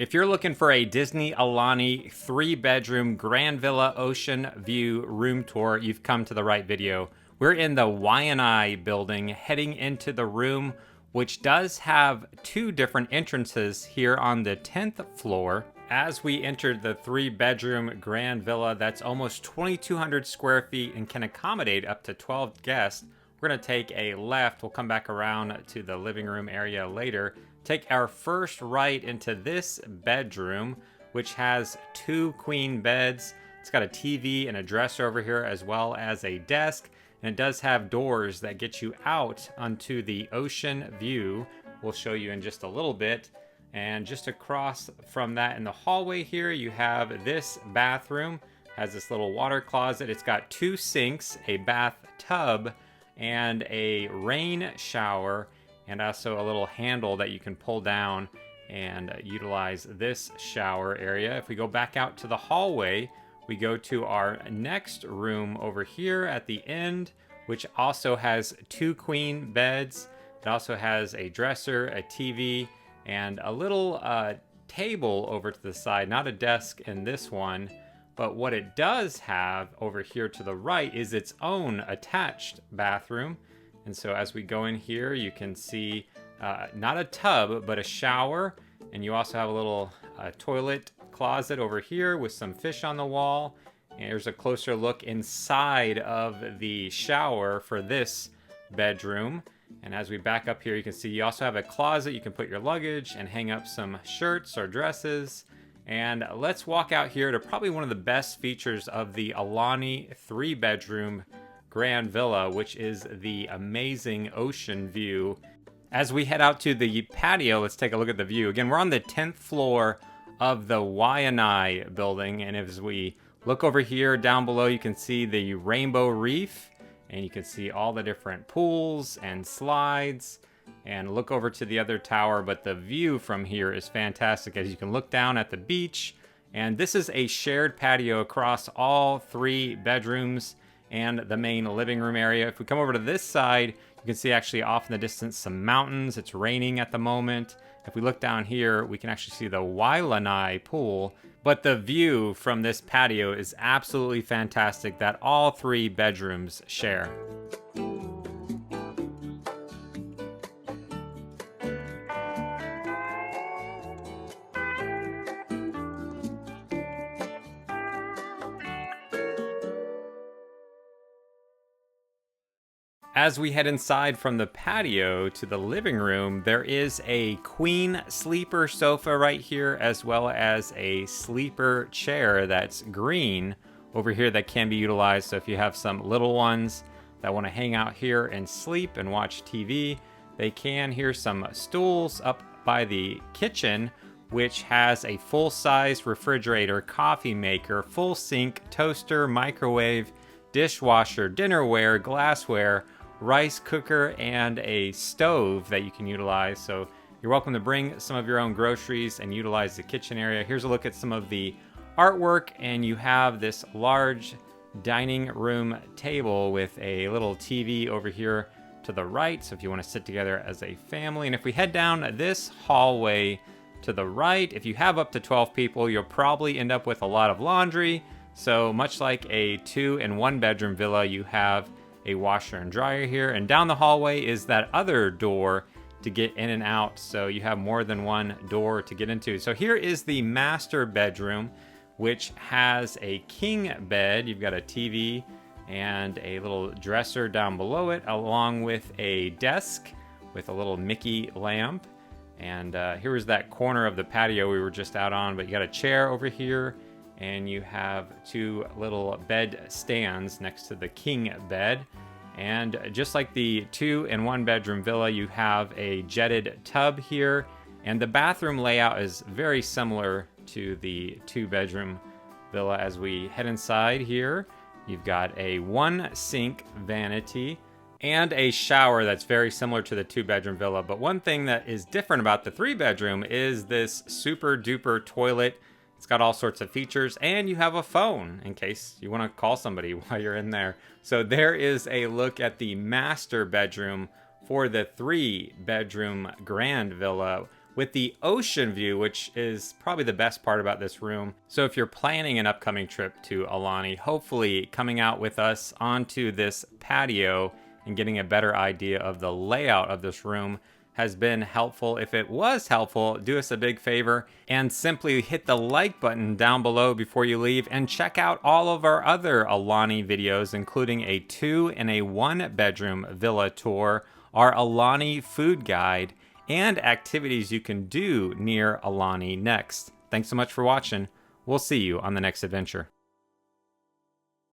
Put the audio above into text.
If you're looking for a Disney Aulani 3-bedroom Grand Villa Ocean View room tour, you've come to the right video. We're in the Waianae building, heading into the room, which does have two different entrances here on the 10th floor. As we entered the 3-bedroom Grand Villa, that's almost 2,200 square feet and can accommodate up to 12 guests. We're gonna take a left. We'll come back around to the living room area later. Take our first right into this bedroom, which has two queen beds. It's got a TV and a dresser over here, as well as a desk. And it does have doors that get you out onto the ocean view. We'll show you in just a little bit. And just across from that in the hallway here, you have this bathroom. Has this little water closet. It's got two sinks, a bathtub, and a rain shower, and also a little handle that you can pull down and utilize this shower area. If we go back out to the hallway, we go to our next room over here at the end, which also has two queen beds. It also has a dresser, a TV, and a little table over to the side, not a desk in this one. But what it does have over here to the right is its own attached bathroom. And so as we go in here, you can see not a tub, but a shower. And you also have a little toilet closet over here with some fish on the wall. And here's a closer look inside of the shower for this bedroom. And as we back up here, you can see you also have a closet. You can put your luggage and hang up some shirts or dresses. And let's walk out here to probably one of the best features of the Aulani 3-bedroom Grand Villa, which is the amazing ocean view. As we head out to the patio, let's take a look at the view. Again, we're on the 10th floor of the Waianae building, and as we look over here down below, you can see the Rainbow Reef, and you can see all the different pools and slides, and look over to the other tower. But the view from here is fantastic, as you can look down at the beach. And this is a shared patio across all 3 bedrooms and the main living room area. If we come over to this side, you can see actually off in the distance some mountains. It's raining at the moment. If we look down here, we can actually see the Waianae pool. But the view from this patio is absolutely fantastic that all 3 bedrooms share. As we head inside from the patio to the living room, there is a queen sleeper sofa right here, as well as a sleeper chair that's green over here that can be utilized. So if you have some little ones that want to hang out here and sleep and watch TV, they can. Here's some stools up by the kitchen, which has a full-size refrigerator, coffee maker, full sink, toaster, microwave, dishwasher, dinnerware, glassware, rice cooker, and a stove that you can utilize. So you're welcome to bring some of your own groceries and utilize the kitchen area. Here's a look at some of the artwork, and you have this large dining room table with a little TV over here to the right, so if you want to sit together as a family. And if we head down this hallway to the right, if you have up to 12 people, you'll probably end up with a lot of laundry. So much like a 2- and 1-bedroom villa, you have a washer and dryer here, and down the hallway is that other door to get in and out, so you have more than one door to get into. So here is the master bedroom, which has a king bed. You've got a TV and a little dresser down below it, along with a desk with a little Mickey lamp. And here is that corner of the patio we were just out on, but you got a chair over here, and you have 2 little bed stands next to the king bed. And just like the 2- and 1-bedroom villa, you have a jetted tub here, and the bathroom layout is very similar to the 2-bedroom villa. As we head inside here, you've got a 1-sink vanity and a shower that's very similar to the 2-bedroom villa. But one thing that is different about the 3-bedroom is this super duper toilet. It's got all sorts of features, and you have a phone in case you want to call somebody while you're in there. So there is a look at the master bedroom for the 3-bedroom Grand Villa. with the ocean view, which is probably the best part about this room. So if you're planning an upcoming trip to Aulani, hopefully coming out with us onto this patio and getting a better idea of the layout of this room has been helpful. If it was helpful, do us a big favor and simply hit the like button down below before you leave, and check out all of our other Aulani videos, including a 2 and a 1 bedroom villa tour, our Aulani food guide, and activities you can do near Aulani next. Thanks so much for watching. We'll see you on the next adventure.